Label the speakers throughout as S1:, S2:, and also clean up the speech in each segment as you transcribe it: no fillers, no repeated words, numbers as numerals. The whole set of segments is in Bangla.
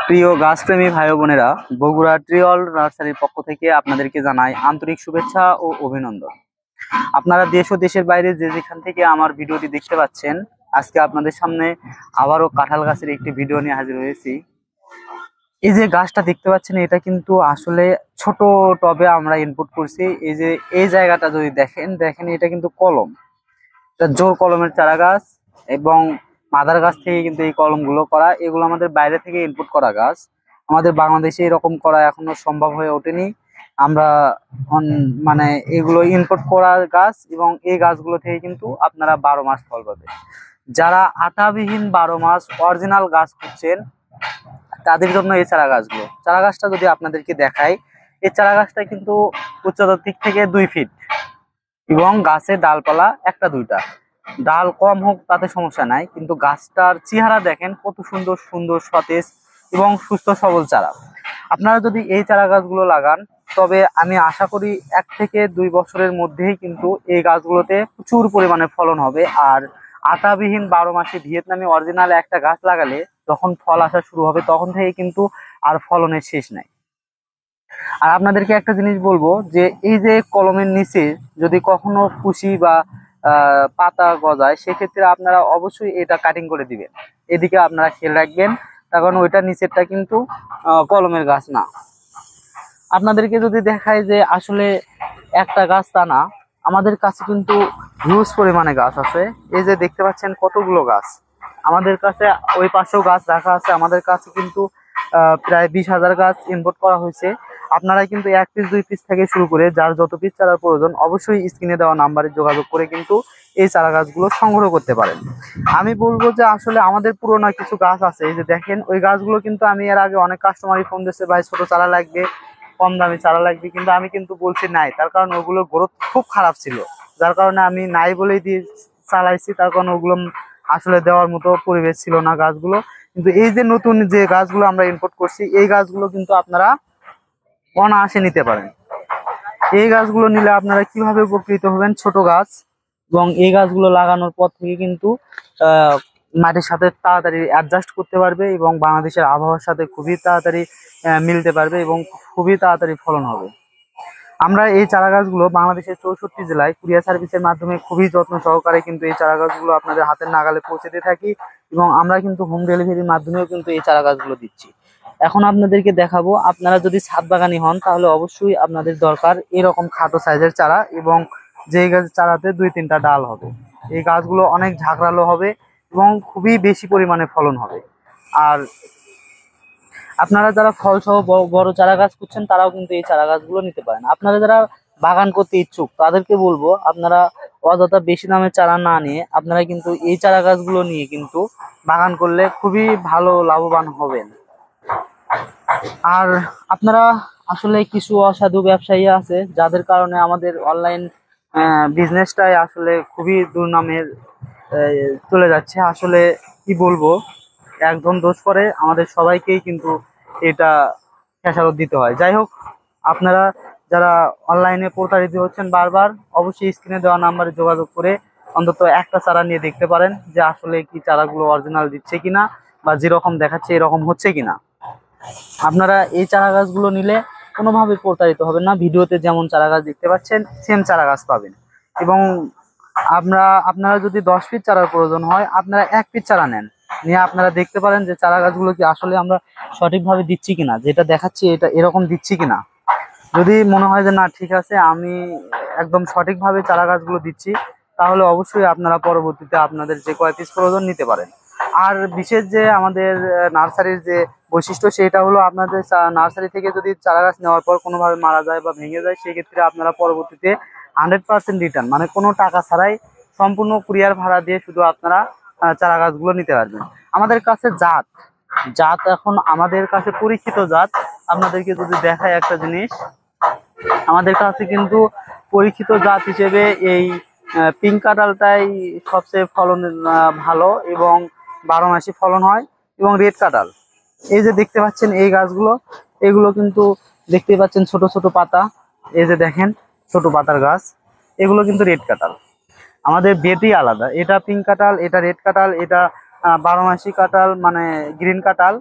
S1: প্রিয় গাছপ্রেমী ভাই ও বোনেরা, বগুড়া ট্রিঅল নার্সারির পক্ষ থেকে আপনাদেরকে জানাই আন্তরিক শুভেচ্ছা ও অভিনন্দন। আপনারা দেশ ও দেশের বাইরে যে যেখান থেকে আমার ভিডিওটি দেখতে পাচ্ছেন, আজকে আপনাদের সামনে আবারও কাঁঠাল গাছের একটি ভিডিও নিয়ে হাজির হয়েছি। এই যে গাছটা দেখতে পাচ্ছেন, এটা কিন্তু আসলে ছোট টবে আমরা ইনপুট করছি। এই যে এই জায়গাটা যদি দেখেন এটা কিন্তু কলম, এটা জোর কলমের চারা গাছ এবং মাদার গাছ থেকে কিন্তু এই কলমগুলো করা। এগুলো আমাদের বাইরে থেকে ইনপুট করা গাছ, আমাদের বাংলাদেশে এরকম করা এখনো সম্ভব হয়ে ওঠেনি। আমরা মানে এগুলো ইনপুট করা গাছ এবং এই গাছগুলো থেকে কিন্তু আপনারা 12 মাস ফল পাবেন। যারা আটাবিহীন 12 মাস অরিজিনাল গাছ খুঁজছেন তাদের জন্য এই চারা গাছটা যদি আপনাদেরকে দেখাই, এই চারা গাছটা কিন্তু উচ্চতার দিক থেকে 2 ফিট এবং গাছের ডালপালা একটা দুইটা, ডাল কম হোক তাতে সমস্যা নাই, কিন্তু গাছটার চেহারা দেখেন কত সুন্দর সুন্দর সতেজ এবং সুস্থ সবল চারা। আপনারা যদি এই চারা গাছগুলো লাগান, তবে আমি আশা করি 1 থেকে 2 বছরের মধ্যেই কিন্তু এই গাছগুলোতে প্রচুর পরিমাণে ফলন হবে। আর আটাবিহীন 12 মাসে ভিয়েতনামি অরিজিনাল একটা গাছ লাগালে যখন ফল আসা শুরু হবে তখন থেকে কিন্তু আর ফলনের শেষ নাই। আর আপনাদেরকে একটা জিনিস বলবো যে এই যে কলমের নিচে যদি কখনো কুশি বা পাতা গজায়, সেক্ষেত্রে আপনারা অবশ্যই এটা কাটিং করে দিবেন। এদিকে আপনারা খেয়াল রাখবেন, তার কারণ ওইটা নিচেরটা কিন্তু কলমের গাছ না। আপনাদেরকে যদি দেখায় যে আসলে একটা গাছ তা না, আমাদের কাছে কিন্তু হিউজ পরিমাণে গাছ আছে। এই যে দেখতে পাচ্ছেন কতগুলো গাছ আমাদের কাছে, ওই পাশেও গাছ রাখা আছে। আমাদের কাছে কিন্তু প্রায় 20,000 গাছ ইম্পোর্ট করা হয়েছে। আপনারা কিন্তু 1 পিস 2 পিস থেকে শুরু করে যার যত পিস চারার প্রয়োজন অবশ্যই স্ক্রিনে দেওয়া নাম্বারে যোগাযোগ করে কিন্তু এই চারা গাছগুলো সংগ্রহ করতে পারেন। আমি বলবো যে আসলে আমাদের পুরোনো কিছু গাছ আছে, এই যে দেখেন ওই গাছগুলো কিন্তু আমি এর আগে অনেক কাস্টমারই ফোন দিচ্ছে, ভাই ছোট চারা লাগবে, কম দামি চারা লাগবে, কিন্তু আমি কিন্তু বলছি নাই, তার কারণ ওগুলোর গ্রোথ খুব খারাপ ছিল, যার কারণে আমি নাই বলেই দিয়ে চালাইছি। তার কারণ ওগুলো আসলে দেওয়ার মতো পরিবেশ ছিল না গাছগুলো। কিন্তু এই যে নতুন যে গাছগুলো আমরা ইম্পোর্ট করছি, এই গাছগুলো কিন্তু আপনারা অনায়াসে নিতে পারেন। এই গাছগুলো নিলে আপনারা কিভাবে উপকৃত হবেন, ছোট গাছ এবং এই গাছগুলো লাগানোর পর থেকে কিন্তু মাটির সাথে তাড়াতাড়ি অ্যাডজাস্ট করতে পারবে এবং বাংলাদেশের আবহাওয়ার সাথে খুবই তাড়াতাড়ি মিলতে পারবে এবং খুবই তাড়াতাড়ি ফলন হবে। আমরা এই চারা গাছগুলো বাংলাদেশের 64 জেলায় কুরিয়ার সার্ভিসের মাধ্যমে খুবই যত্ন সহকারে কিন্তু এই চারা গাছগুলো আপনাদের হাতের নাগালে পৌঁছে দিয়ে থাকি এবং আমরা কিন্তু হোম ডেলিভারির মাধ্যমেও কিন্তু এই চারা গাছগুলো দিচ্ছি। এখন আপনাদেরকে দেখাবো, আপনারা যদি ছাদ বাগানি হন তাহলে অবশ্যই আপনাদের দরকার এরকম খাটো সাইজের চারা এবং যেই গাছ চারাতে 2-3টা ডাল হবে। এই গাছগুলো অনেক ঝাঁকড়ালো হবে এবং খুবই বেশি পরিমাণে ফলন হবে। আর আপনারা যারা ফল সহ বড় চারা গাছ খুঁজছেন তারাও কিন্তু এই চারা গাছগুলো নিতে পারেন। আপনারা যারা বাগান করতে ইচ্ছুক তাদেরকে বলবো, আপনারা অযথা বেশি দামের চারা না নিয়ে আপনারা কিন্তু এই চারা গাছগুলো নিয়ে কিন্তু বাগান করলে খুবই ভালো লাভবান হবেন। আর আপনারা আসলে কিছু অসাধু ব্যবসায়ী আছে যাদের কারণে আমাদের অনলাইন বিজনেসটাই আসলে খুবই দুর্নামের চলে যাচ্ছে। আসলে কি বলবো, একজন দোষ করে আমাদের সবাইকেই কিন্তু এটা খেসারত দিতে হয়। যাই হোক, আপনারা যারা অনলাইনে প্রতারিত হচ্ছেন বারবার, অবশ্যই স্ক্রিনে দেওয়া নাম্বারে যোগাযোগ করে অন্তত একটা চারা নিয়ে দেখতে পারেন যে আসলে কি চারাগুলো অরিজিনাল দিচ্ছে কিনা বা যেরকম দেখাচ্ছে এরকম হচ্ছে কিনা। আপনারা এই চারা গাছগুলো নিলে কোনোভাবে প্রতারিত হবেন না। ভিডিওতে যেমন চারা গাছ দেখতে পাচ্ছেন সেম চারা গাছ পাবেন এবং আপনারা যদি 10 পিস চারার প্রয়োজন হয় আপনারা 1 পিস চারা নেন, নিয়ে আপনারা দেখতে পারেন যে চারা গাছগুলো কি আসলে আমরা সঠিকভাবে দিচ্ছি কিনা, যেটা দেখাচ্ছি এটা এরকম দিচ্ছি কিনা। যদি মনে হয় যে না ঠিক আছে, আমি একদম সঠিকভাবে চারা গাছগুলো দিচ্ছি, তাহলে অবশ্যই আপনারা পরবর্তীতে আপনাদের যে কয় পিস প্রয়োজন নিতে পারেন। আর বিশেষ যে আমাদের নার্সারির যে বৈশিষ্ট্য, সেটা হলো আপনাদের নার্সারি থেকে যদি চারা গাছ নেওয়ার পর কোনোভাবে মারা যায় বা ভেঙে যায়, সেক্ষেত্রে আপনারা পরবর্তীতে 100% রিটার্ন, মানে কোনো টাকা ছাড়াই সম্পূর্ণ কুরিয়ার ভাড়া দিয়ে শুধু আপনারা চারা গাছগুলো নিতে পারবেন। আমাদের কাছে জাত জাত এখন আমাদের কাছে পরীক্ষিত জাত। আপনাদেরকে যদি দেখায় একটা জিনিস, আমাদের কাছে কিন্তু পরীক্ষিত জাত হিসেবে এই পিঙ্ক কাঁঠালটাই সবচেয়ে ফলন ভালো এবং 12 মাসই ফলন হয় এবং রেড কাঁঠাল, এই যে দেখতে পাচ্ছেন এই গাছগুলো, এগুলো কিন্তু দেখতে পাচ্ছেন ছোট ছোট পাতা, এই যে দেখেন ছোট পাতার গাছ, এগুলো কিন্তু রেড কাঁঠাল। আমাদের বেটই আলাদা, এটা পিঙ্ক কাঁঠাল, এটা রেড কাঁঠাল, এটা 12 মাসি কাঁঠাল মানে গ্রিন কাঁঠাল।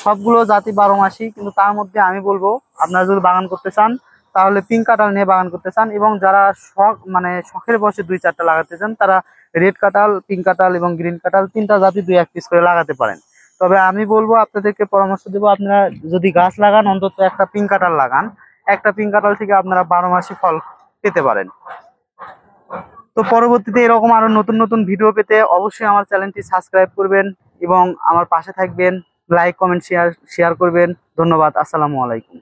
S1: সবগুলো জাতি 12 মাসই, কিন্তু তার মধ্যে আমি বলবো আপনারা যদি বাগান করতে চান তাহলে পিঙ্ক কাঁঠাল নিয়ে বাগান করতে চান, এবং যারা শখ মানে শখের বসে 2-4টা লাগাতে চান তারা রেড কাঁঠাল, পিঙ্ক কাঁঠাল এবং গ্রিন কাঁঠাল 3টা জাতি 2-1 পিস করে লাগাতে পারেন। তবে আমি বলবো আপনাদেরকে পরামর্শ দেবো, আপনারা যদি গাছ লাগান অন্তত একটা পিঙ্ক কাঁঠাল লাগান। একটা পিঙ্ক কাঁঠাল থেকে আপনারা 12 মাসই ফল পেতে পারেন। তো পরবর্তীতে এরকম আরো নতুন নতুন ভিডিও পেতে অবশ্যই আমার চ্যানেলটি সাবস্ক্রাইব করবেন এবং আমার পাশে থাকবেন। লাইক, কমেন্ট, শেয়ার করবেন। ধন্যবাদ। আসসালামু আলাইকুম।